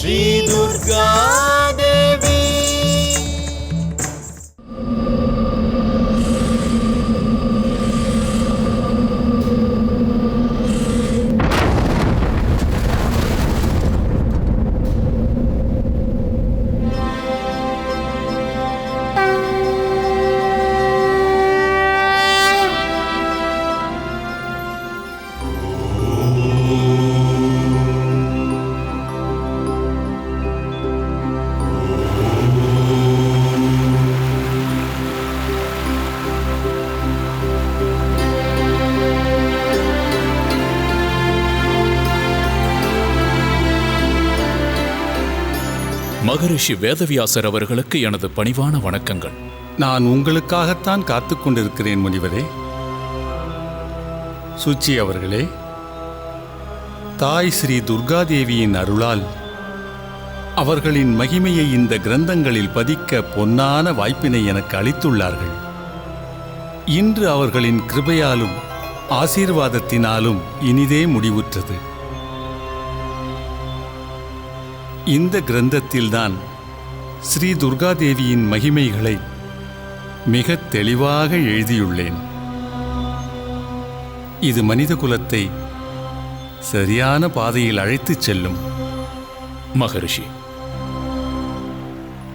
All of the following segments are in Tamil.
ஸ்ரீ துர்கா தேவி. மகரிஷி வேதவியாசர் அவர்களுக்கு எனது பணிவான வணக்கங்கள். நான் உங்களுக்காகத்தான் காத்துக் கொண்டிருக்கிறேன் முனிவரே. சுச்சி அவர்களே, தாய் ஸ்ரீ துர்காதேவியின் அருளால் அவர்களின் மகிமையை இந்த கிரந்தங்களில் பதிக்க பொன்னான வாய்ப்பினை எனக்கு அளித்துள்ளார்கள். இன்று அவர்களின் கிருபையாலும் ஆசீர்வாதத்தினாலும் இனிதே முடிவுற்றது. இந்த கிரந்தத்தில்தான் ஸ்ரீ துர்காதேவியின் மகிமைகளை மிக தெளிவாக எழுதியுள்ளேன். இது மனித குலத்தை சரியான பாதையில் அழைத்துச் செல்லும். மகரிஷி,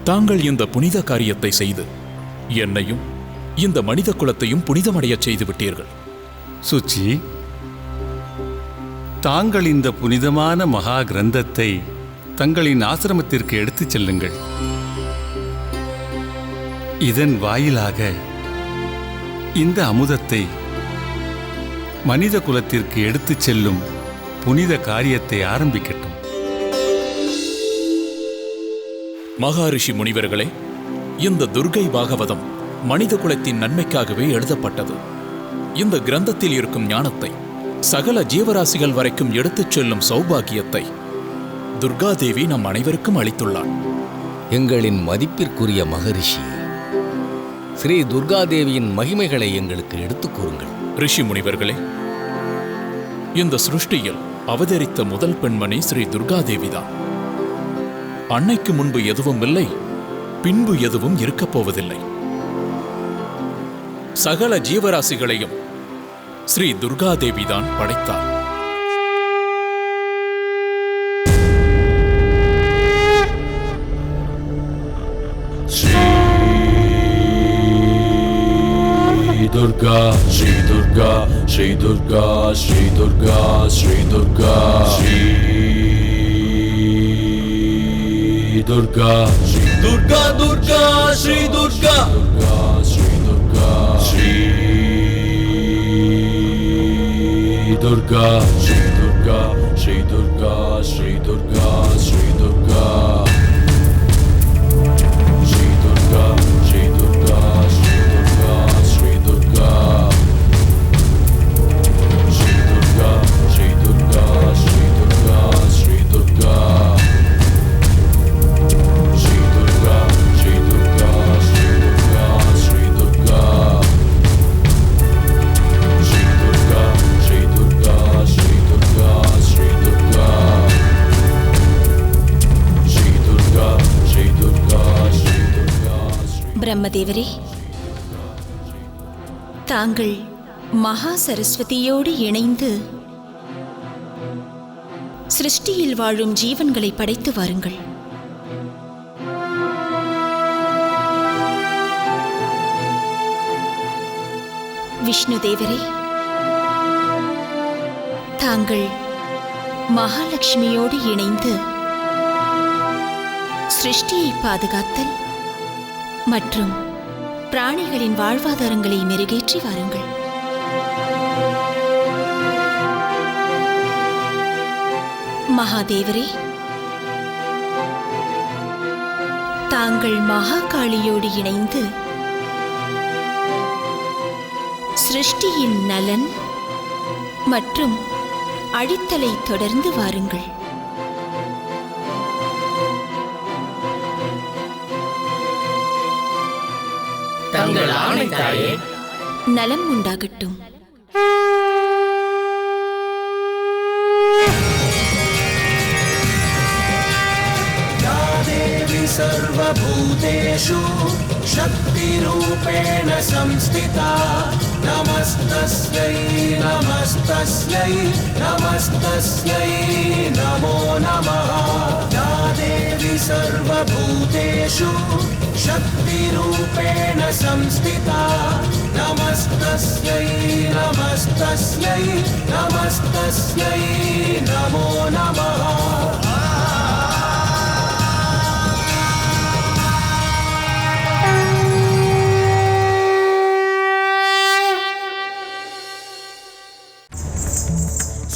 தாங்கள் இந்த புனித காரியத்தை செய்து என்னையும் இந்த மனித குலத்தையும் புனிதமடைய செய்து விட்டீர்கள். சுச்சி, தாங்கள் இந்த புனிதமான மகா கிரந்தத்தை தங்களின் ஆசிரமத்திற்கு எடுத்துச் செல்லுங்கள். இதன் வாயிலாக இந்த அமுதத்தை மனித குலத்திற்கு எடுத்துச் செல்லும் புனித காரியத்தை ஆரம்பிக்கட்டும். மகாரிஷி முனிவர்களே, இந்த துர்கை பாகவதம் மனித குலத்தின் நன்மைக்காகவே எழுதப்பட்டது. இந்த கிரந்தத்தில் இருக்கும் ஞானத்தை சகல ஜீவராசிகள் வரைக்கும் எடுத்துச் செல்லும் சௌபாகியத்தை துர்காதேவி நம் அனைவருக்கும் அளித்துள்ளாள். எங்களின் மதிப்பிற்குரிய மகரிஷி, ஸ்ரீ துர்காதேவியின் மகிமைகளை எங்களுக்கு எடுத்துக் கூறுங்கள். ரிஷி முனிவர்களே, இந்த சிருஷ்டியில் அவதரித்த முதல் பெண்மணி ஸ்ரீ துர்காதேவிதான். அன்னைக்கு முன்பு எதுவும் இல்லை, பின்பு எதுவும் இருக்கப் போவதில்லை. சகல ஜீவராசிகளையும் ஸ்ரீ துர்காதேவிதான் படைத்தார். Durga, Shri Durga, Shri Durga, Shri Durga, Shri Durga, Shri Durga, Shri Durga, Durga, Shri Durga, Durga, Shri Durga, Shri Durga, Shri Durga, Shri Durga, Shri Durga, Shri Durga. பிரம்மதேவரே, தாங்கள் மகா சரஸ்வதியோடு இணைந்து சிருஷ்டியில் வாழும் ஜீவன்களை படைத்து வாருங்கள். விஷ்ணு தேவரே, தாங்கள் மகாலட்சுமியோடு இணைந்து சிருஷ்டியை பாதுகாத்தல் மற்றும் பிராணிகளின் வாழ்வாதாரங்களை மெருகேற்றி வாருங்கள். மகாதேவரே, தாங்கள் மகாகாளியோடு இணைந்து சிருஷ்டியின் நலன் மற்றும் அழித்தலை தொடர்ந்து வாருங்கள். தங்கள் ஆணை தாயே. நலம் உண்டாகட்டும். सर्वभूतेषु शक्तिरूपेण संस्थिता नमस्तस्यै नमस्तस्यै नमस्तस्यै नमो नमः या देवी सर्वभूतेषु शक्तिरूपेण संस्थिता नमस्तस्यै नमस्तस्यै नमस्तस्यै नमो नमः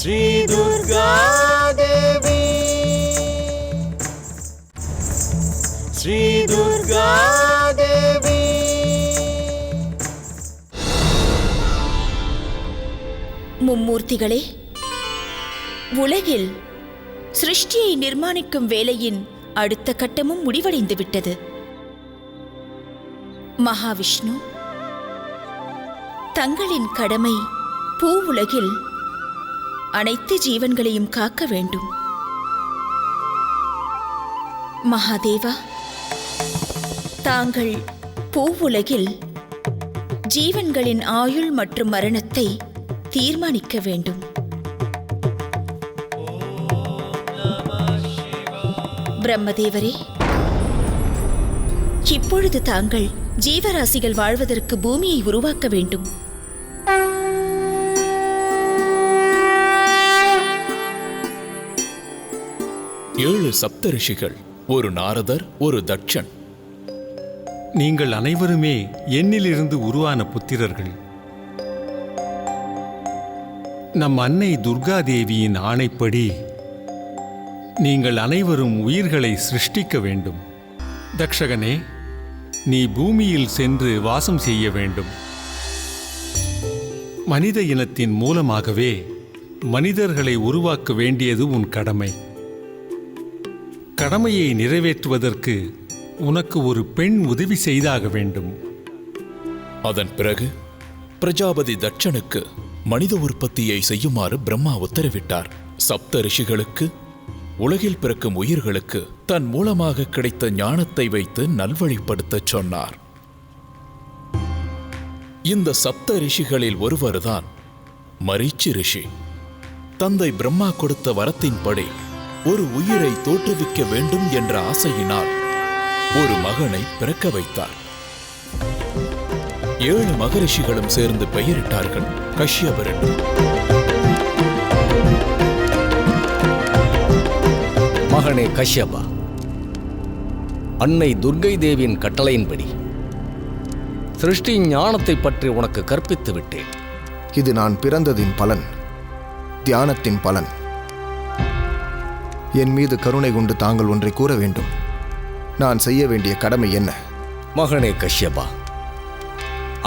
श्री दुर्गा देवी श्री दुर्गा देवी மும்மூர்த்திகளே, உலகில் சிருஷ்டியை நிர்மாணிக்கும் வேலையின் அடுத்த கட்டமும் முடிவடைந்து விட்டது. மகாவிஷ்ணு தங்களின் கடமை பூவுலகில் அனைத்து ஜீவன்களையும் காக்க வேண்டும். மகாதேவா, தாங்கள் பூவுலகில் ஜீவன்களின் ஆயுள் மற்றும் மரணத்தை தீர்மானிக்க வேண்டும். பிரம்மதேவரே, இப்பொழுது தாங்கள் ஜீவராசிகள் வாழ்வதற்கு பூமியை உருவாக்க வேண்டும். ஏழு சப்தரிஷிகள், ஒரு நாரதர், ஒரு தட்சன். நீங்கள் அனைவருமே என்னிலிருந்து உருவான புத்திரர்கள். நம் அன்னை துர்காதேவியின் ஆணைப்படி நீங்கள் அனைவரும் உயிர்களை சிருஷ்டிக்க வேண்டும். தக்ஷகனே, நீ பூமியில் சென்று வாசம் செய்ய வேண்டும். மனித இனத்தின் மூலமாகவே மனிதர்களை உருவாக்க வேண்டியது உன் கடமை. கடமையை நிறைவேற்றுவதற்கு உனக்கு ஒரு பெண் உதவி செய்தாக வேண்டும். அதன் பிறகு பிரஜாபதி தட்சனுக்கு மனித உற்பத்தியை செய்யுமாறு பிரம்மா உத்தரவிட்டார். சப்த ரிஷிகளுக்கு உலகில் பிறக்கும் உயிர்களுக்கு தன் மூலமாக கிடைத்த ஞானத்தை வைத்து நல்வழிப்படுத்தச் சொன்னார். இந்த சப்த ரிஷிகளில் ஒருவர்தான் மரீச்சி ரிஷி. தந்தை பிரம்மா கொடுத்த வரத்தின்படி ஒரு உயிரை தோற்றுவிக்க வேண்டும் என்ற ஆசையினால் ஒரு மகனை பிறக்க வைத்தார். 7 மகரிஷிகளும் சேர்ந்து பெயரிட்டார்கள் கஷ்யபரன். மகனே கஷ்யபா, அன்னை துர்க்கை தேவியின் கட்டளையின்படி சிருஷ்டி ஞானத்தை பற்றி உனக்கு கற்பித்து விட்டேன். இது நான் பிறந்ததின் பலன், தியானத்தின் பலன். என் மீது கருணை கொண்டு தாங்கள் ஒன்றை கூற வேண்டும். நான் செய்ய வேண்டிய கடமை என்ன? மகனே கஷ்யபா,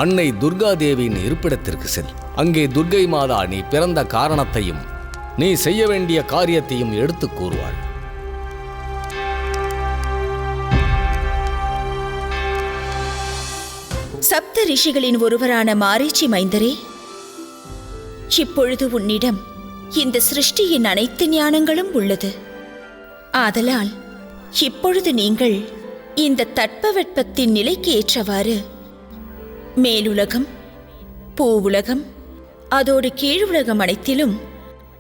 அன்னை துர்காதேவியின் இருப்பிடத்திற்கு செல். அங்கே துர்க்கை மாதா நீ பிறந்த காரணத்தையும் நீ செய்ய வேண்டிய காரியத்தையும் எடுத்துக் கூறுவாள். சப்த ரிஷிகளின் ஒருவரான மாரீச்சி மைந்தரே, இப்பொழுது உன்னிடம் இந்த சிருஷ்டியின் அனைத்து ஞானங்களும் உள்ளது. ஆதலால் இப்பொழுது நீங்கள் இந்த தட்பவெட்பத்தின் நிலைக்கு ஏற்றவாறு மேலுலகம், பூவுலகம், அதோடு கீழுலகம் அனைத்திலும்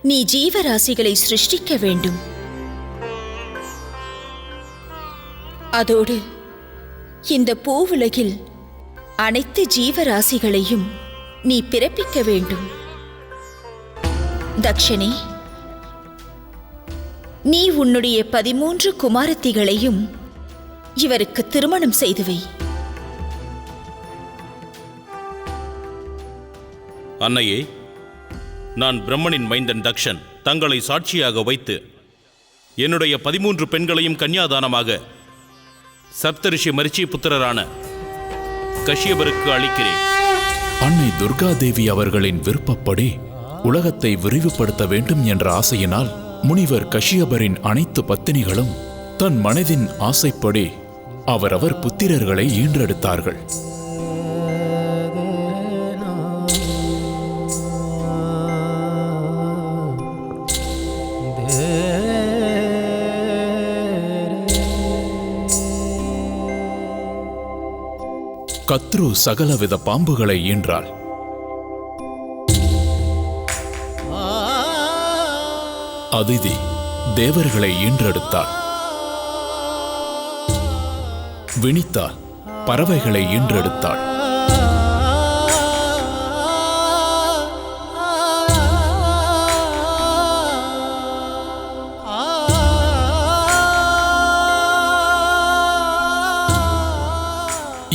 நீ ஜீவராசிகளை சிருஷ்டிக்க வேண்டும். அதோடு இந்த பூவுலகில் அனைத்து ஜீவராசிகளையும் நீ பிறப்பிக்க வேண்டும். தக்ஷனே, நீ உன்னுடைய 13 குமாரத்திகளையும் இவருக்கு திருமணம் செய்து வை. அன்னையே, நான் பிரம்மனின் மைந்தன் தக்ஷன் தங்களை சாட்சியாக வைத்து என்னுடைய 13 பெண்களையும் கன்னியாதானமாக சப்தரிஷி மரிச்சி புத்திரரான கஷ்யபருக்கு அளிக்கிறேன். அன்னை துர்காதேவி அவர்களின் விருப்பப்படி உலகத்தை விரிவுபடுத்த வேண்டும் என்ற ஆசையினால் முனிவர் கஷ்யபரின் அனைத்து பத்தினிகளும் தன் மனதின் ஆசைப்படி அவரவர் புத்திரர்களை ஈன்றெடுத்தார்கள். கத்ரு சகலவித பாம்புகளை ஈன்றாள். அதிதி தேவர்களை ஈன்றெடுத்தாள். வினிதா பறவைகளை ஈன்றெடுத்தாள்.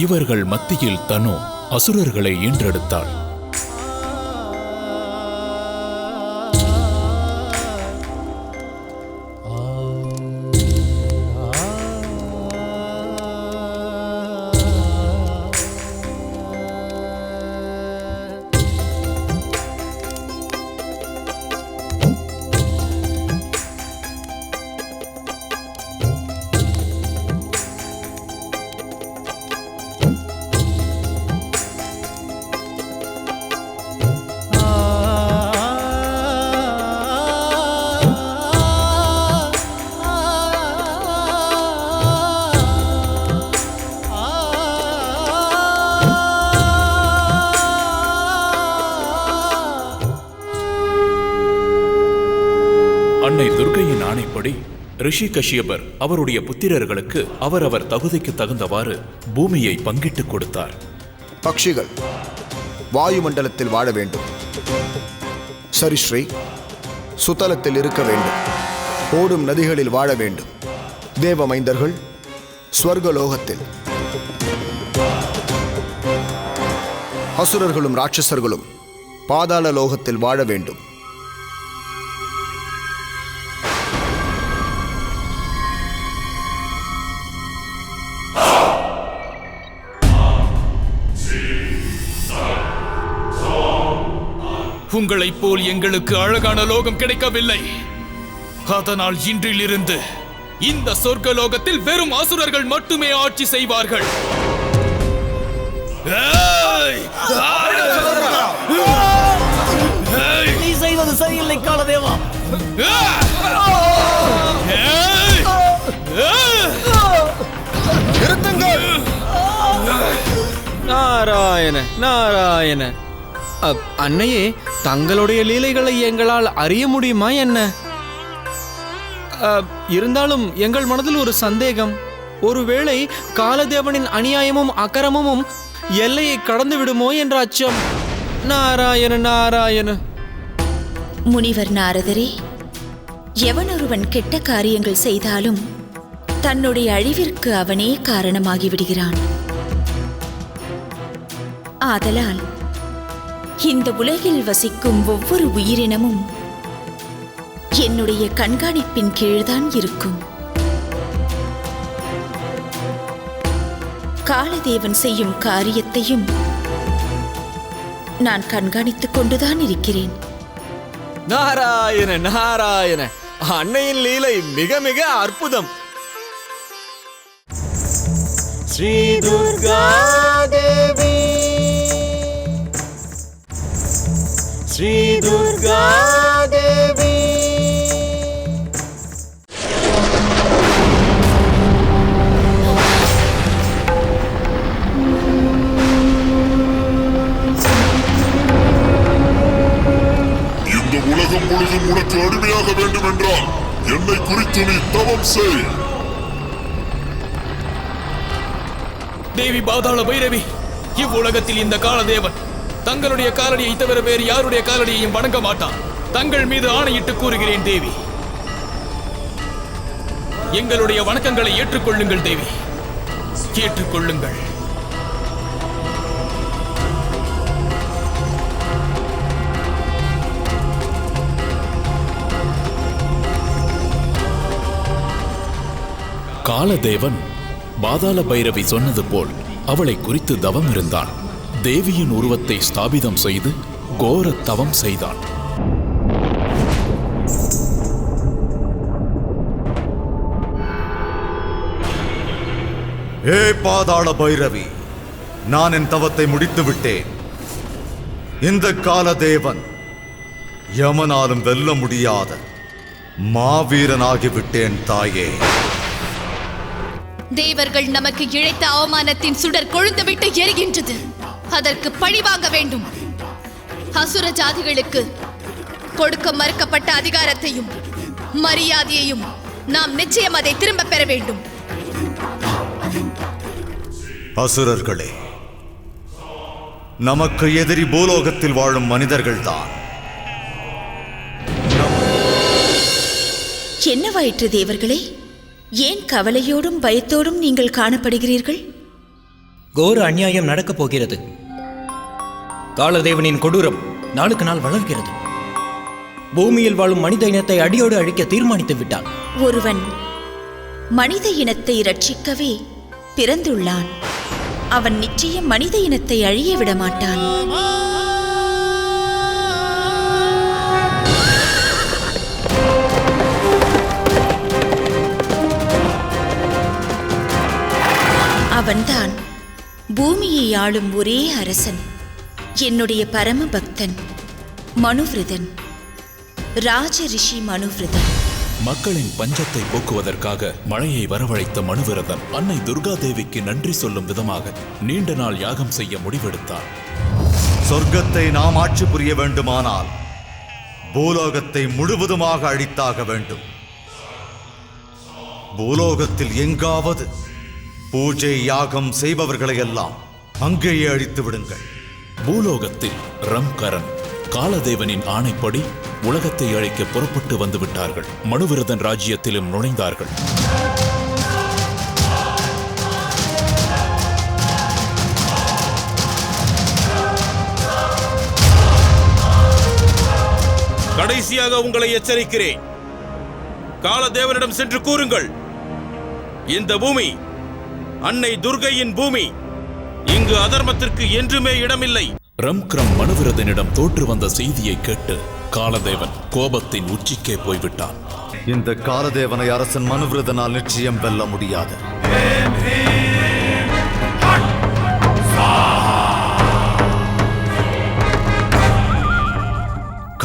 இவர்கள் மத்தியில் தனு அசுரர்களை ஈன்றெடுத்தாள். அன்னை துர்க்கையின் ஆணைப்படி ரிஷி கஷ்யபர் அவருடைய புத்திரர்களுக்கு அவரவர் தகுதிக்கு தகுந்தவாறு பூமியை பங்கிட்டுக் கொடுத்தார். பக்ஷிகள் வாயுமண்டலத்தில் வாழ வேண்டும். சரிஸ்ரீ சுதலத்தில் இருக்க வேண்டும். ஓடும் நதிகளில் வாழ வேண்டும். தேவமைந்தர்கள் ஸ்வர்கலோகத்தில், அசுரர்களும் ராட்சசர்களும் பாதாள லோகத்தில் வாழ வேண்டும். உங்களைப் போல் எங்களுக்கு அழகான லோகம் கிடைக்கவில்லை. அதனால் இன்றிலிருந்து இந்த சொர்க்கலோகத்தில் வெறும் அசுரர்கள் மட்டுமே ஆட்சி செய்வார்கள். நீ செய்வது சரியில்லை காலதேவா. நாராயண நாராயண. அன்னையே, தங்களுடைய லீலைகளை எங்களால் அறிய முடியுமா என்ன? இருந்தாலும் எங்கள் மனதில் ஒரு சந்தேகம். ஒருவேளை காலதேவனின் அநியாயமும் அக்கிரமமும் எல்லையை கடந்து விடுமோ என்ற அச்சம். நாராயண நாராயண. முனிவர் நாரதரே, எவனொருவன் கெட்ட காரியங்கள் செய்தாலும் தன்னுடைய அழிவிற்கு அவனே காரணமாகி விடுகிறான். ஆதலால் இந்த உலகில் வசிக்கும் ஒவ்வொரு உயிரினமும் என்னுடைய கண்காணிப்பின் கீழ்தான் இருக்கும். காலதேவன் செய்யும் காரியத்தையும் நான் கண்காணித்துக் கொண்டுதான் இருக்கிறேன். நாராயண நாராயண. அன்னையின் லீலை மிக மிக அற்புதம். ஸ்ரீ துர்கா தேவி, ஸ்ரீ துர்கா தேவி. இந்த உலகம் முழுதும் உனக்கு அடிமையாக வேண்டும் என்றால் என்னை குறித்து நீ தவம் செய். தேவி பாதாள பைரவி, இவ்வுலகத்தில் இந்த காலதேவன் தங்களுடைய காலடியை தவிர வேறு யாருடைய காலடியையும் வணங்க மாட்டான். தங்கள் மீது ஆணையிட்டு கூறுகிறேன் தேவி, எங்களுடைய வணக்கங்களை ஏற்றுக்கொள்ளுங்கள் தேவி, ஏற்றுக்கொள்ளுங்கள். காலதேவன் பாதாள பைரவி சொன்னது போல் அவளை குறித்து தவம் இருந்தான். தேவியின் உருவத்தை ஸ்தாபிதம் செய்து கோர தவம் செய்தான். ஏ பாதாள பைரவி, நான் என் தவத்தை முடித்து விட்டேன். இந்த காலதேவன் யமனாலும் வெல்ல முடியாத மாவீரனாகிவிட்டேன் தாயே. தேவர்கள் நமக்கு இழைத்த அவமானத்தின் சுடர் கொழுந்துவிட்டு எரிகின்றது. அதற்கு பழி வாங்க வேண்டும். அசுர ஜாதிகளுக்கு கொடுக்க மறுக்கப்பட்ட அதிகாரத்தையும் மரியாதையையும் நாம் நிச்சயம் அதை திரும்ப பெற வேண்டும். அசுரர்களே, நமக்கு எதிரி பூலோகத்தில் வாழும் மனிதர்கள்தான். என்னவாயிற்று தேவர்களே? ஏன் கவலையோடும் பயத்தோடும் நீங்கள் காணப்படுகிறீர்கள்? கோர அநியாயம் நடக்கப் போகிறது. காலதேவனின் கொடூரம் நாளுக்கு நாள் வளர்கிறது. பூமியில் வாழும் மனித இனத்தை அடியோடு அழிக்க தீர்மானித்து விட்டான். ஒருவன் மனித இனத்தை ரட்சிக்கவே பிறந்துள்ளான். அவன் நிச்சயம் மனித இனத்தை அழிய விட மாட்டான். அவன்தான் பூமியை ஆளும் ஒரே அரசன், என்னுடைய பரம பக்தன் மனுவிரதன், ராஜ ரிஷி மனுவிரதன். மக்களின் பஞ்சத்தை போக்குவதற்காக மழையை வரவழைத்த மனுவிரதன் அன்னை துர்கா தேவிக்கு நன்றி சொல்லும் விதமாக நீண்ட நாள் யாகம் செய்ய முடிவெடுத்தார். சொர்க்கத்தை நாம் ஆட்சி புரிய வேண்டுமானால் பூலோகத்தை முழுவதுமாக அழித்தாக வேண்டும். பூலோகத்தில் எங்காவது பூஜை யாகம் செய்பவர்களை எல்லாம் அங்கேயே அழித்து விடுங்கள். பூலோகத்தில் ரம்கரன் காலதேவனின் ஆணைப்படி உலகத்தை அழிக்க புறப்பட்டு வந்து விட்டார்கள். மனுவிரதன் ராஜ்யத்திலும் நுழைந்தார்கள். கடைசியாக உங்களை எச்சரிக்கிறேன். காலதேவனிடம் சென்று கூறுங்கள், இந்த பூமி அன்னை துர்கையின் பூமி. இங்கு அதர்மத்திற்கு என்றுமே இடமில்லை. ரம்க்ரம் மனுவிரதனிடம் தோற்று வந்த செய்தியை கேட்டு காலதேவன் கோபத்தின் உச்சிக்கே போய்விட்டான். இந்த காலதேவனை அரசன் மனுவிரதனால் நிச்சயம் வெல்ல முடியாது.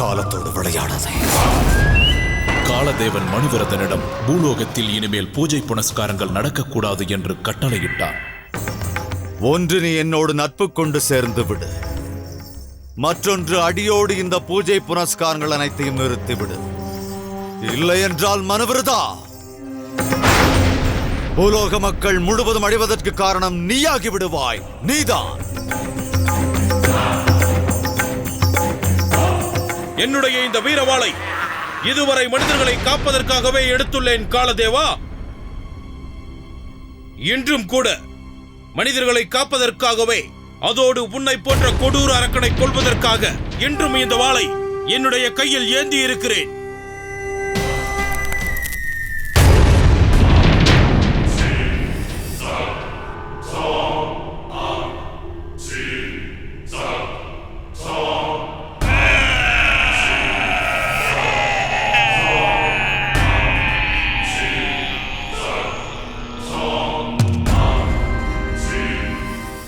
காலத்தோடு விளையாடாதே. காலதேவன் மனுவிரதனிடம் பூலோகத்தில் இனிமேல் பூஜை புனஸ்காரங்கள் நடக்கக்கூடாது என்று கட்டளையிட்டார். ஒன்று நீ என்னோடு நட்பு கொண்டு சேர்ந்து விடு, மற்றொன்று அடியோடு இந்த பூஜை புனஸ்காரங்கள் அனைத்தையும் நிறுத்திவிடு. இல்லை என்றால் மனுவிரதா, பூலோக மக்கள் முழுவதும் அழிவதற்கு காரணம் நீயாகி விடுவாய். நீதான். என்னுடைய இந்த வீரவாளை இதுவரை மனிதர்களை காப்பதற்காகவே எடுத்துள்ளேன் காலதேவா. இன்றும் கூட மனிதர்களை காப்பதற்காகவே, அதோடு உன்னை போன்ற கொடூர அரக்கனை கொல்வதற்காக என்றும் இந்த வாளை என்னுடைய கையில் ஏந்தி இருக்கிறேன்.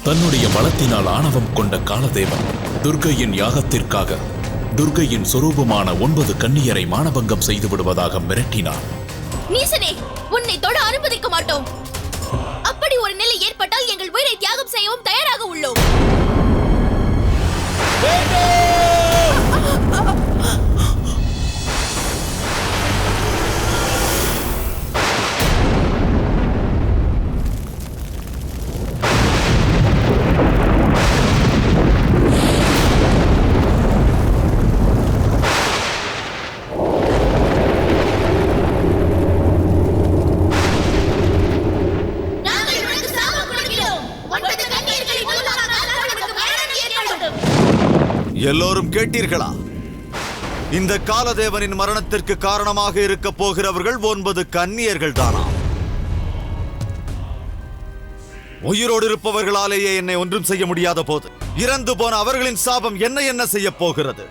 தன்னுடைய பலத்தினால் ஆணவம் கொண்ட காலதேவன் துர்கையின் யாகத்திற்காக துர்கையின் சொரூபமான 9 கன்னியரை மானபங்கம் செய்து விடுவதாக மிரட்டினார். நீசனே, உன்னை தொட அனுமதிக்க மாட்டோம். அப்படி ஒரு நிலை ஏற்பட்டால் எங்கள் உயிரை தியாகம் செய்யவும் தயாராக உள்ளோம். எல்லோரும் கேட்டீர்களா? இந்த காலதேவனின் மரணத்திற்கு காரணமாக இருக்க போகிறவர்கள் 9 கன்னியர்கள் தானா? உயிரோடு இருப்பவர்களாலேயே என்னை ஒன்றும் செய்ய முடியாத போது இறந்து போன அவர்களின் சாபம் என்ன செய்ய போகிறது?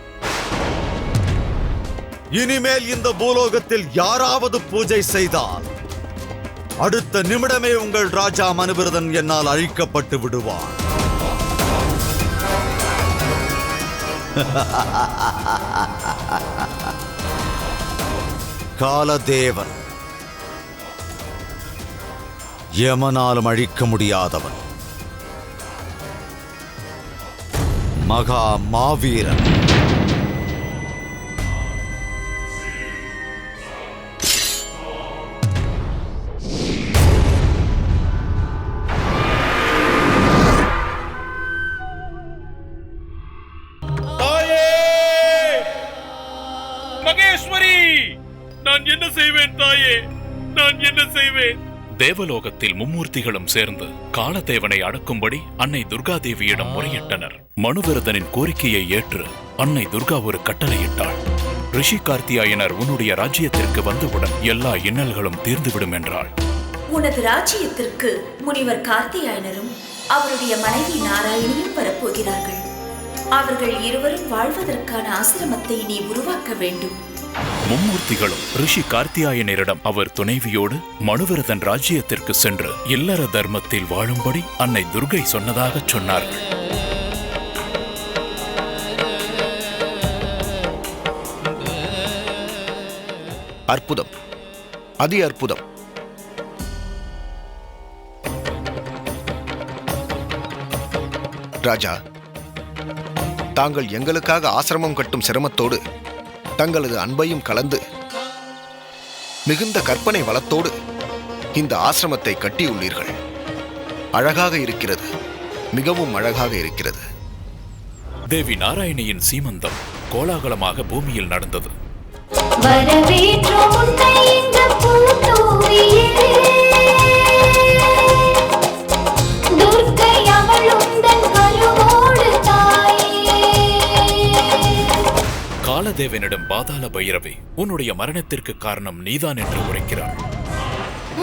இனிமேல் இந்த பூலோகத்தில் யாராவது பூஜை செய்தால் அடுத்த நிமிடமே உங்கள் ராஜா மனுவிரதன் என்னால் அழிக்கப்பட்டு விடுவான். காலதேவன் எமனாலும் அழிக்க முடியாதவன், மகா மாவீரன். மகேஸ்வரி, நான் என்ன செய்வேன் தாயே, நான் என்ன செய்வேன்? தேவலோகத்தில் மும்மூர்த்திகளும் சேர்ந்து காலதேவனை அடக்கும்படி அன்னை துர்காதேவியிடம் முறையிட்டனர். மனுவிரதனின் கோரிக்கையை ஏற்று அன்னை துர்கா ஒரு கட்டளையிட்டாள். ரிஷி கார்த்தியாயனர் உன்னுடைய ராஜ்யத்திற்கு வந்தவுடன் எல்லா இன்னல்களும் தீர்ந்துவிடும் என்றாள். உனது ராஜ்யத்திற்கு முனிவர் கார்த்தியாயனரும் அவருடைய மனைவி நாராயணியும் வரப்போகிறார்கள். அவர்கள் இருவரும் வாழ்வதற்கான ஆசிரமத்தை நீ உருவாக்க வேண்டும். மும்மூர்த்திகளும் ரிஷி கார்த்தியாயனரிடம் அவர் துணைவியோடு மனுவிரதன் ராஜ்யத்திற்கு சென்று இல்லற தர்மத்தில் வாழும்படி அன்னை துர்கை சொன்னதாக சொன்னார்கள். அற்புதம், அதி அற்புதம். ராஜா, தாங்கள் எங்களுக்காக ஆசிரமம் கட்டும் சிரமத்தோடு தங்களது அன்பையும் கலந்து மிகுந்த கற்பனை வளத்தோடு இந்த ஆசிரமத்தை கட்டியுள்ளீர்கள். அழகாக இருக்கிறது, மிகவும் அழகாக இருக்கிறது. தேவி நாராயணியின் சீமந்தம் கோலாகலமாக பூமியில் நடந்தது. காலதேவனிடம் பாதாள பைரவி உன்னுடைய மரணத்திற்கு காரணம் நீதான் என்று உரைக்கிறாள்.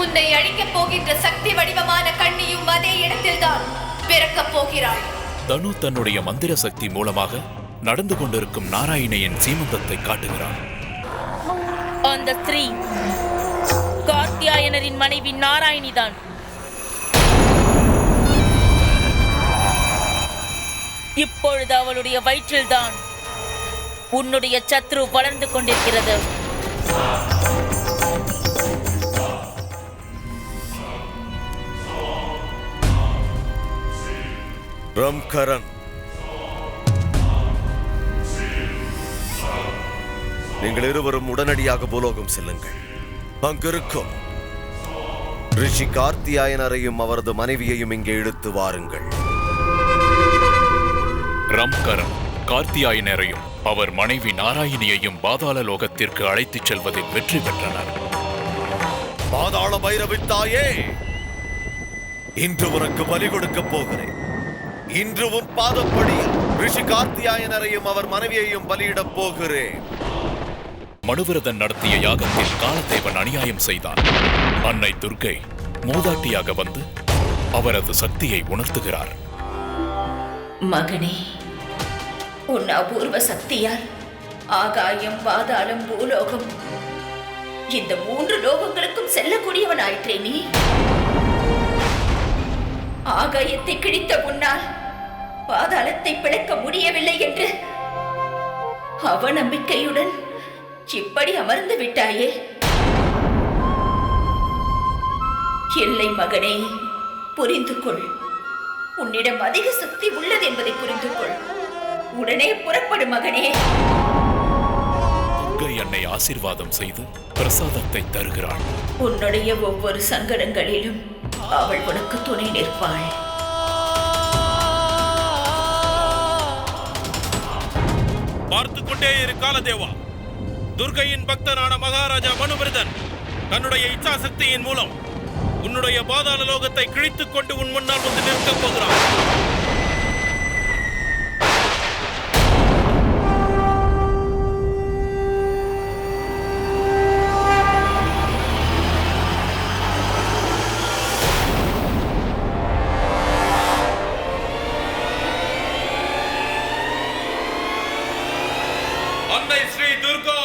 உன்னை அழிக்கப் போகின்ற சக்தி வடிவமான கண்ணியும் அதே இடத்தில்தான் பிறக்கப் போகிறாள். தனு தன்னுடைய மந்திர சக்தி மூலமாக நடந்து கொண்டிருக்கும் நாராயணியின் சீமந்தத்தை காட்டுகிறாள். அந்த ஸ்திரீ கார்த்தியாயனரின் மனைவி நாராயணிதான். இப்பொழுது அவளுடைய வயிற்றில்தான் உன்னுடைய சத்ரு வளர்ந்து கொண்டிருக்கிறது. ரம்கரன், நீங்கள் இருவரும் உடனடியாக பூலோகம் செல்லுங்கள். அங்கிருக்கும் ரிஷி கார்த்தியாயனரையும் அவரது மனைவியையும் இங்கே இழுத்து வாருங்கள். ரம்கரன் கார்த்தியாயனரையும் அவர் மனைவி நாராயணியையும் பாதாள லோகத்திற்கு அழைத்துச் செல்வதில் வெற்றி பெற்றனர். பாதாள பைரவி தாயே, இன்று உனக்கு பலி கொடுக்கப் போகிறேன். இன்று உன் பாதப்படியில் ரிஷி கார்த்தியாயனரையும் அவர் மனைவியையும் பலியிடப் போகிறேன். மனுவிரதன் நடத்திய யாகத்தில் காலதேவன் அநியாயம் செய்தான். அன்னை துர்கை மூதாட்டியாக வந்து அவரது சக்தியை உணர்த்துகிறார். மகனே, உன் அபூர்வ சக்தியால் ஆகாயம், பாதாளம், பூலோகம், இந்த 3 லோகங்களுக்கும் செல்லக்கூடியவன் ஆயிற்றே நீ. ஆகாயத்தை கிழித்த உன்னால் பாதாளத்தை பிளக்க முடியவில்லை என்று அவநம்பிக்கையுடன் இப்படி அமர்ந்து விட்டாயே. இல்லை மகனே, புரிந்து கொள். உன்னிடம் அதிக சக்தி உள்ளது என்பதை புரிந்து கொள். உடனே புறப்படு மகனே. துர்கை என்னை ஆசீர்வாதம் செய்து பிரசாதத்தை தருகிறாள். உன்னுடைய ஒவ்வொரு சங்கடங்களிலும் அவள் உனக்கு துணை நிற்பாள். பார்த்துக் கொண்டே இரு காலதேவா. துர்கையின் பக்தனான மகாராஜா மனுவிரதன் தன்னுடைய இச்சா சக்தியின் மூலம் உன்னுடைய பாதாள லோகத்தை கிழித்துக் கொண்டு உன் முன்னால் வந்து நிற்கப் போகிறான். அன்னை ஸ்ரீ துர்கா,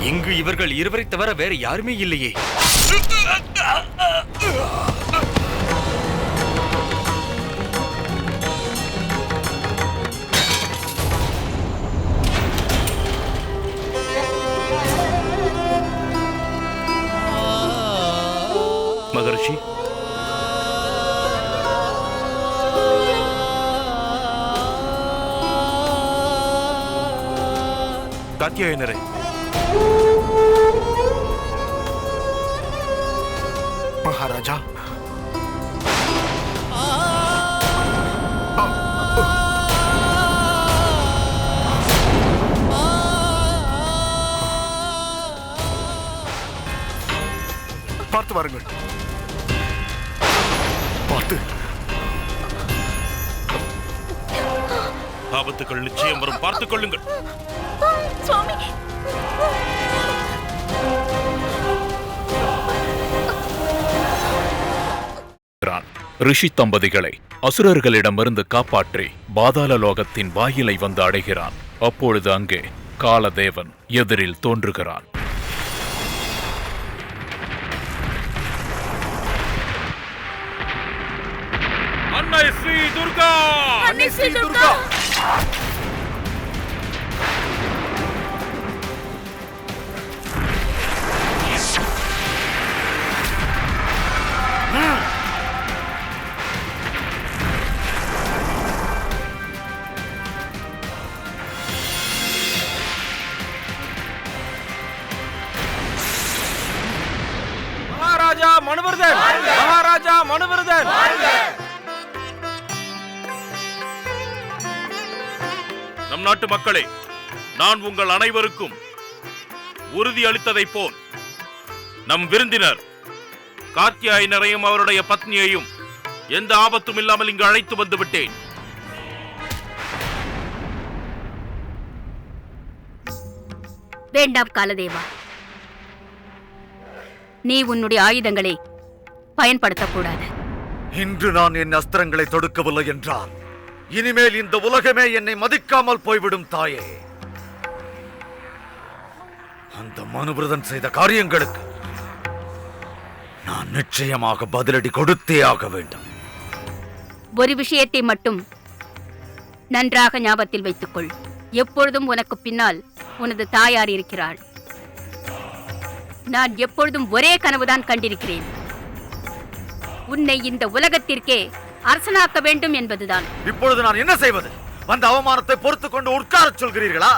இங்கு இவர்கள் இருவரை தவிர வேற யாருமே இல்லையே. மகரிஷி, காத்தியாயனரே, மகாராஜா, பார்த்து வாருங்கள். பார்த்து. ஆபத்துகள் நிச்சயம் வரும், பார்த்துக் கொள்ளுங்கள். சுவாமி, ரிஷி தம்பதிகளை அசுரர்களிடமிருந்து காப்பாற்றி பாதாள லோகத்தின் வாயிலை வந்து அடைகிறான். அப்பொழுது அங்கே காலதேவன் எதிரில் தோன்றுகிறான். அன்னை ஸ்ரீ துர்கா! அன்னை ஸ்ரீ துர்கா! மகாராஜா மனுவர்தன்! மகாராஜா மனுவர்தன்! நம் நாட்டு மக்களே, நான் உங்கள் அனைவருக்கும் உறுதி அளித்ததைப் போல் நம் விருந்தினர் காத்தியாயனரையும் அவருடைய பத்னியையும் எந்த ஆபத்தும் இல்லாமல் இங்கு அழைத்து வந்து விட்டேன். வேண்டாம் காலதேவா, நீ உன்னுடைய ஆயுதங்களை பயன்படுத்தக்கூடாது. இன்று நான் என் அஸ்திரங்களை தொடுக்கவில்லை என்றால் இனிமேல் இந்த உலகமே என்னை மதிக்காமல் போய்விடும் தாயே. அந்த மனுவிரதன் செய்த காரியங்களுக்கு நான் நிச்சயமாக பதிலடி கொடுத்தே ஆக வேண்டும். ஒரு விஷயத்தை மட்டும் நன்றாக ஞாபகத்தில் வைத்துக்கொள். எப்பொழுதும் உனக்கு பின்னால் உனது தாயார் இருக்கிறாள். நான் எப்பொழுதும் ஒரே கனவுதான் கண்டிருக்கிறேன். உன்னை இந்த உலகத்திற்கே அரசனாக்க வேண்டும் என்பதுதான். இப்பொழுது நான் என்ன செய்வது? வந்த அவமானத்தை பொறுத்துக் கொண்டு உட்காரச் சொல்கிறீர்களா?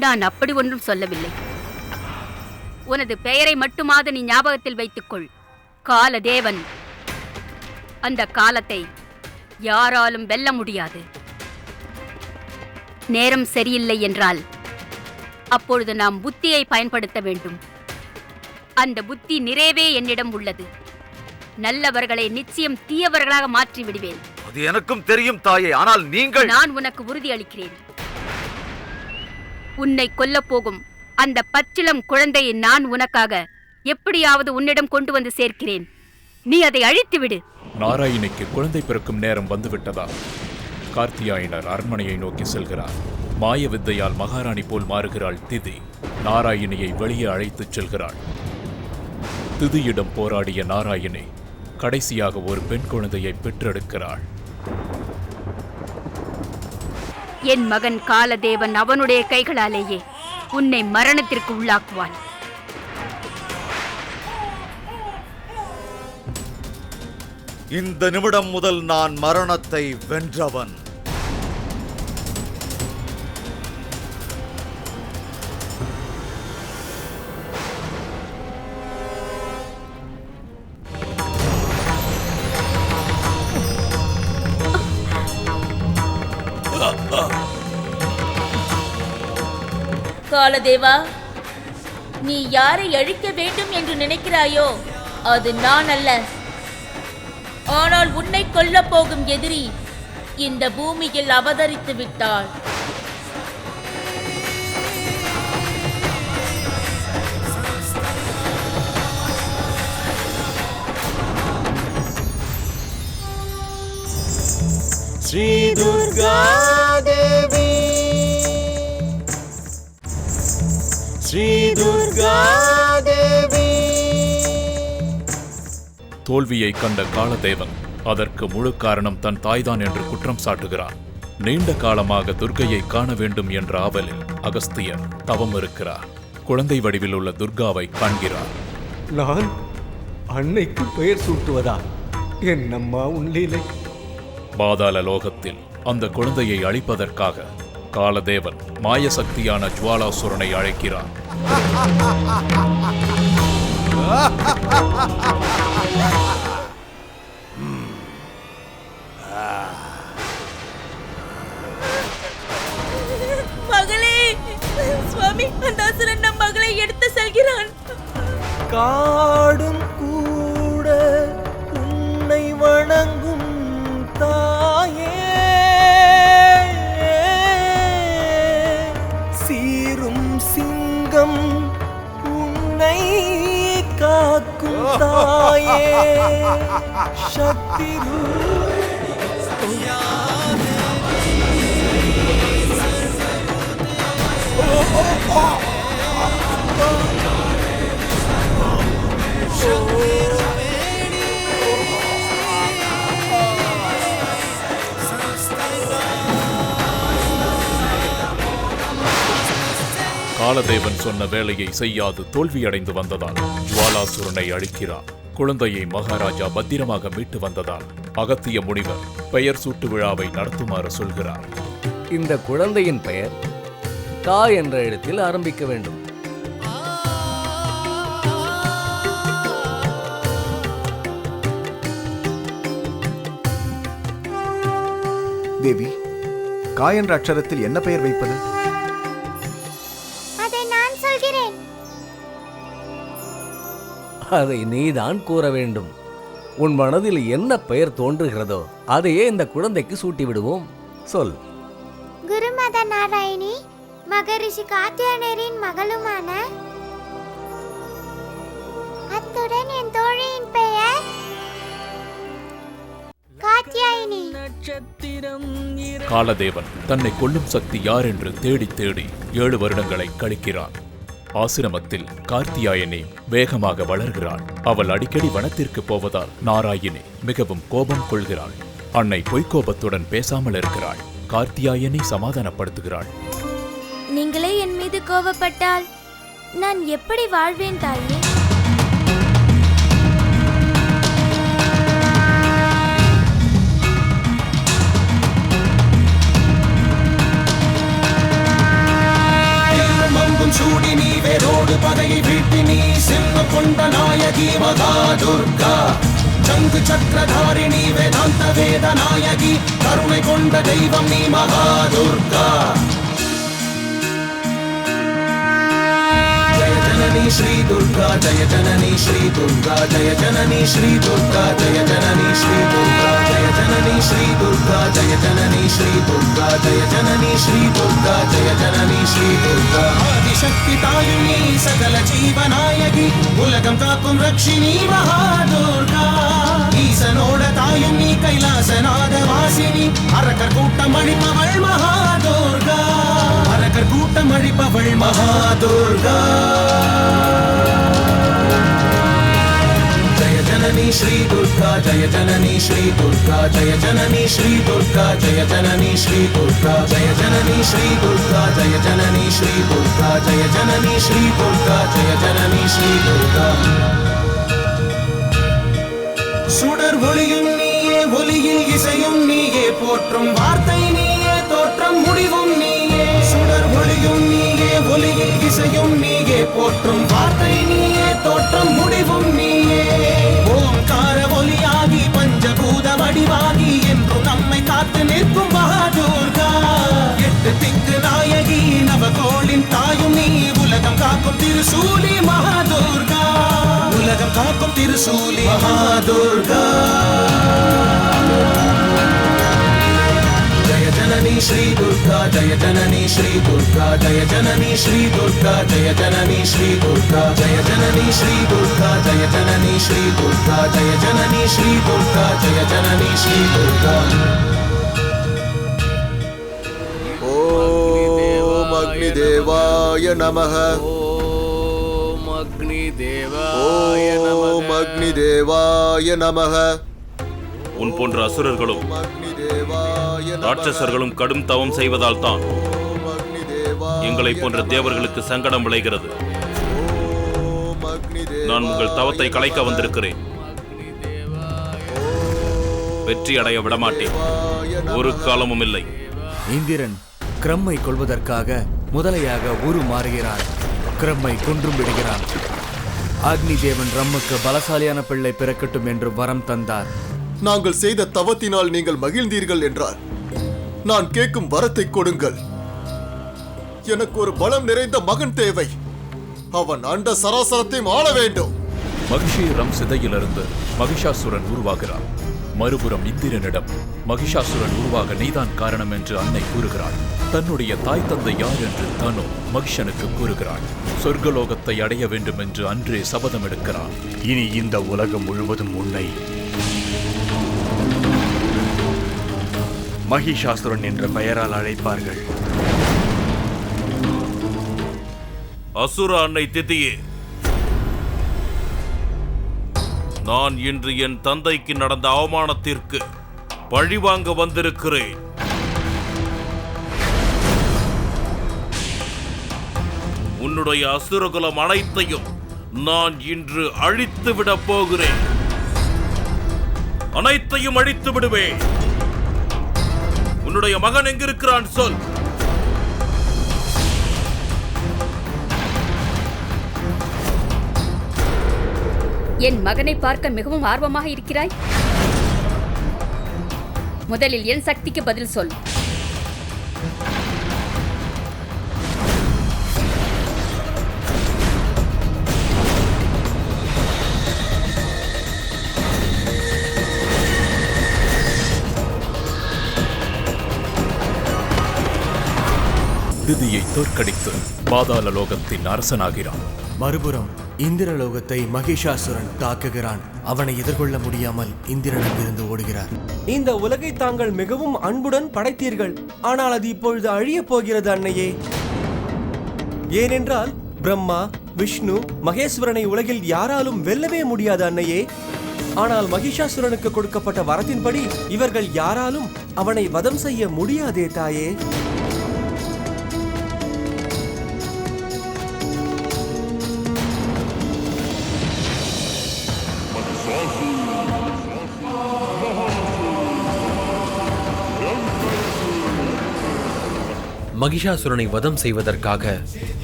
நான் அப்படி ஒன்றும் சொல்லவில்லை. உனது பெயரை மட்டுமாவது நீ ஞாபகத்தில் வைத்துக்கொள். காலதேவன். அந்த காலத்தை யாராலும் வெல்ல முடியாது. நேரம் சரியில்லை என்றால் அப்பொழுது நாம் புத்தியை பயன்படுத்த வேண்டும். அந்த புத்தி நிறைவே என்னிடம் உள்ளது. நல்லவர்களை நிச்சயம் தீயவர்களாக மாற்றி விடுவேன். அது எனக்கும் தெரியும் தாயே. ஆனால் நீங்கள்... நான் உனக்கு உறுதி அளிக்கிறேன். உன்னை கொல்லப் போகும் அந்த பச்சிளம் குழந்தையை நான் உனக்காக எப்படியாவது உன்னிடம் கொண்டு வந்து சேர்க்கிறேன். நீ அதை அழித்து விடு. நாராயணிக்கு குழந்தை பிறக்கும் நேரம் வந்துவிட்டதா? கார்த்தியாயனர் அரண்மனையை நோக்கி செல்கிறார். மாய வித்தையால் மகாராணி போல் மாறுகிறாள் திதி. நாராயணியை வெளியே அழைத்துச் செல்கிறாள். திதியிடம் போராடிய நாராயணி கடைசியாக ஒரு பெண் குழந்தையை பெற்றெடுக்கிறாள். என் மகன் காலதேவன் அவனுடைய கைகளாலேயே உன்னை மரணத்திற்கு உள்ளாக்குவான். இந்த நிமிடம் முதல் நான் மரணத்தை வென்றவன். காலதேவா, நீ யாரை அழிக்க வேண்டும் என்று நினைக்கிறாயோ அது நான் அல்ல. ஆனால் உன்னை கொல்லப் போகும் எதிரி இந்த பூமியில் அவதரித்து விட்டாள். ஸ்ரீ துர்கா தேவி தோல்வியை கண்ட காலதேவன் அதற்கு முழு காரணம் தன் தாய்தான் என்று குற்றம் சாட்டுகிறான். நீண்ட காலமாக துர்க்கையை காண வேண்டும் என்ற ஆவலில் அகஸ்தியர் தவம் இருக்கிறார். குழந்தை வடிவில் உள்ள துர்காவை காண்கிறார். நான் அன்னைக்கு பெயர் சூட்டுவதா? என்னம்மா உன்லீலை? பாதாள லோகத்தில் அந்த குழந்தையை அழிப்பதற்காக காலதேவன் மாயசக்தியான ஜுவாலாசுரனை அழைக்கிறார். மகளே, சுவாமி, அந்த அசுரன் நம் மகளை எடுத்து செல்கிறான். காடும் கூட உன்னை வணங்கும் தாயே, சீரும் சிங்கம் உன்னை காக்கும் தாயே, சக்தி காலதேவன் சொன்ன வேலையை செய்யாது தோல்வியடைந்து வந்ததால் ஜுவாலாசுரனை அழிக்கிறார். குழந்தையை மகாராஜா பத்திரமாக மீட்டு வந்ததால் அகத்திய முனிவர் பெயர் சூட்டு விழாவை நடத்துமாறு சொல்கிறார். இந்த குழந்தையின் பெயர் கா என்ற எழுத்தில் ஆரம்பிக்க வேண்டும். தேவி, கா என்ற அக்ஷரத்தில் என்ன பெயர் வைப்பது? அதை நான் சொல்கிறேன். அதை நீதான் கூற வேண்டும். உன் மனதில் என்ன பெயர் தோன்றுகிறதோ அதையே இந்த குழந்தைக்கு சூட்டி விடுவோம். சொல். குருமத நாராயணி, மகரிஷி காத்தியாயனரின் மகளுமான, அத்துடன் என் தோழியின் பெயர் காத்தியாயினி. காலதேவன் தன்னை கொல்லும் சக்தி யார் என்று தேடி தேடி 7 வருடங்களை கழிக்கிறான். ஆசிரமத்தில் கார்த்தியாயனி வேகமாக வளர்கிறாள். அவள் அடிக்கடி வனத்திற்கு போவதால் நாராயணி மிகவும் கோபம் கொள்கிறாள். அன்னை பொய்க்கோபத்துடன் பேசாமல் இருக்கிறாள். கார்த்தியாயனி சமாதானப்படுத்துகிறாள். நீங்களே என் மீது கோபப்பட்டால் நான் எப்படி வாழ்வேன் தாயே? சூடி நீ வேரோடு பகையை வீட்டி நீ செல்வ கொண்ட நாயகி மகா துர்கா, சங்கு சக்கரதாரிணி வேதாந்த வேத நாயகி, கருணை கொண்ட தெய்வம் நீ மகா துர்கா. ஜய ஜனனி ஸ்ரீ துர்கா, ஜய ஜனனி ஸ்ரீ துர்கா, ஜய ஜனனி ஸ்ரீ துர்கா, ஜய ஜனனி ஸ்ரீ துர்கா, ஜய ஜனனி ஸ்ரீ துர்கா, ஜய ஜனனி ஸ்ரீ துர்கா, ஜய ஜனனி ஸ்ரீ துர்கா, ஜய ஜனனி ஸ்ரீ துர்கா. ஆதிசக்தி தாயும் நீ, சகல ஜீவநாயகி, உலகம் காக்கும் ரக்ஷினி மகா துர்கா. ஈசனோட தாயும் நீ, கைலாசநாத வாசினி, அரக்கர் கூட்டம் அழிப்பவள் மகா துர்கா, அரக்கர் கூட்டம் அழிப்பவள் மகா துர்கா. ஜய ஜனனி ஸ்ரீ துர்கா, ஜய ஜனனி ஸ்ரீ துர்கா, ஜய ஜனனி ஸ்ரீ துர்கா, ஜய ஜனனி ஸ்ரீ துர்கா, ஜய ஜனனி ஸ்ரீ துர்கா, ஜய ஜனனி ஸ்ரீ துர்கா, ஜய ஜனனி ஸ்ரீ துர்கா, ஜய ஜனனி ஸ்ரீ துர்கா. சுடர் ஒளியும் நீயே, ஒளியில் இசையும் நீயே, போற்றும் வார்த்தை நீயே, தோற்றம் முடிவும் நீயே. சுடர் ஒளியும் நீயே, ஒளியில் இசையும் நீயே, போற்றும் வார்த்தை நீயே, தோற்றம் முடிவும் நீயே. ஓம்கார ஒலியாகி பஞ்சபூத வடிவாகி என்றும் நம்மை காத்து நிற்கும் மகாதுர்கா. 8 திக்கு நாயகி, நவகோளின் தாயும் நீ, உலகம் காக்கும் திருசூலி மகாதுர்கா, உலகம் காக்கும் திருசூலி மகாதுர்கா. ஜய ஜனனி ஸ்ரீ துர்கா, ஜய ஜனனி ஸ்ரீ துர்கா, ஜய ஜனனி ஸ்ரீ துர்கா, ஜய ஜனனி ஸ்ரீ துர்கா, ஜய ஜனனி ஸ்ரீ துர்கா, ஜய ஜனனி ஸ்ரீ துர்கா, ஜய ஜனனி ஸ்ரீ துர்கா, ஜய ஜனனி ஸ்ரீ துர்கா. ஓம் அக்னி தேவாய நமஹ. ஓம் அக்னி தேவாய நமக. உன் போன்ற அசுரர்களும் ராட்சசர்களும் கடும் தவம் செய்வதால் தான் எங்களை போன்ற தேவர்களுக்கு சங்கடம் விளைகிறது. நான் உங்கள் தவத்தை கலைக்க வந்திருக்கிறேன். வெற்றி அடைய விடமாட்டேன், ஒரு காலமும் இல்லை. இந்திரன் கிரம்மை கொள்வதற்காக முதலையாக உருமாறுகிறான். கிரம்மை கொன்றும் விடுகிறான். அக்னி தேவன் ரம்முக்கு பலசாலியான பிள்ளை பிறக்கட்டும் என்று வரம் தந்தார். நாங்கள் செய்த தவத்தினால் நீங்கள் மகிழ்ந்தீர்கள் என்றார். நான் கேட்கும் வரத்தை கொடுங்கள். எனக்கு ஒரு பலம் நிறைந்த மகன் தேவை. அவன் அண்ட சராசரத்தையும் ஆள வேண்டும். மகிஷி ரம் சிதையிலிருந்து மகிஷாசுரன் உருவாகிறார். மறுபுறம் இந்திரனிடம் மகிஷாசுரன் உருவாக நீதான் காரணம் என்று அன்னை கூறுகிறாள். தன்னுடைய தாய் தந்தை யார் என்று தனு மகிஷனுக்கு கூறுகிறாள். சொர்க்கலோகத்தை அடைய வேண்டும் என்று அன்றே சபதம் எடுக்கிறான். இனி இந்த உலகம் முழுவதும் உன்னை மகிஷாசுரன் என்ற பெயரால் அழைப்பார்கள். அசுர அன்னை திதியே, நான் இன்று என் தந்தைக்கு நடந்த அவமானத்திற்கு பழிவாங்க வந்திருக்கிறேன். உன்னுடைய அசுரகுலம் அனைத்தையும் நான் இன்று அழித்து விட போகிறேன். அனைத்தையும் அழித்து விடுவேன். உன்னுடைய மகன் எங்கிருக்கிறான் சொல். என் மகனை பார்க்க மிகவும் ஆர்வமாக இருக்கிறாய். முதலில் என் சக்திக்கு பதில் சொல். திதியை தோற்கடித்து பாதாள லோகத்தின் அரசனாகிறான். மறுபுறம் இந்திரலோகத்தை மகிஷாசுரன் தாக்குகிறான். அவனை எதிர்கொள்ள முடியாமல் இந்திரனிலிருந்து ஓடுகிறார். இந்த உலகை தாங்கள் மிகவும் அன்புடன் படைத்தீர்கள். ஆனால் அது இப்பொழுது அழியப் போகிறது அன்னையே. ஏனென்றால் பிரம்மா, விஷ்ணு, மகேஸ்வரனை உலகில் யாராலும் வெல்லவே முடியாது அன்னையே. ஆனால் மகிஷாசுரனுக்கு கொடுக்கப்பட்ட வரத்தின்படி இவர்கள் யாராலும் அவனை வதம் செய்ய முடியாதே தாயே. மகிஷாசுரனை வதம் செய்வதற்காக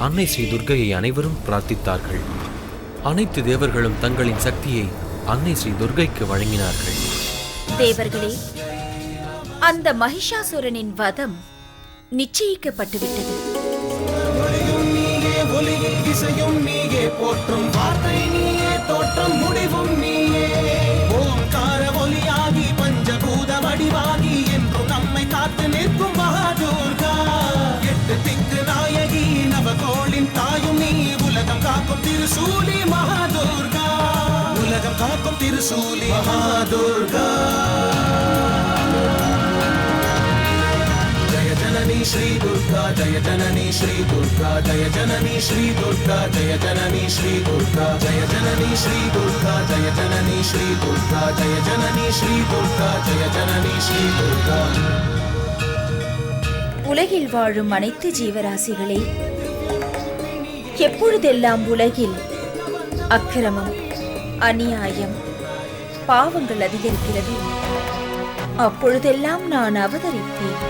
அன்னை ஸ்ரீ துர்க்கையை அனைவரும் பிரார்த்தித்தார்கள். அனைத்து தேவர்களும் தங்களின் சக்தியை அன்னை ஸ்ரீ துர்க்கைக்கு வழங்கினார்கள். தேவர்களே, அந்த மகிஷாசுரனின் வதம் நிச்சயிக்கப்பட்டுவிட்டது. இசையும் நீயே, போற்றும் வார்த்தை நீயே, தோற்றம் முடிவும் நீயே. ஓம்கார ஒலியாகி பஞ்சபூத வடிவாகி என்றும் நம்மை காத்து நிற்கும் மகாதுர்கா. எட்டு திக்கு நாயகி, நவகோளின் தாயும் நீ. உலகம் காக்கும் திருசூலி மகாதுர்கா. உலகம் காக்கும் திருசூலி மகாதுர்கா. जननी श्री दुर्गा, जय जननी श्री दुर्गा, जय जननी श्री दुर्गा, जय जननी श्री दुर्गा, जय जननी श्री दुर्गा, जय जननी श्री दुर्गा, जय जननी श्री दुर्गा, जय जननी श्री दुर्गा. உலகில் வாழும் அனைத்து ஜீவராசிகளே, எப்பொழுதெல்லாம் உலகில் அக்கிரமம், அநியாயம், பாவங்கள் அதிகரிக்கிறது, அப்பொழுதெல்லாம் நான் அவதரிப்பேன்.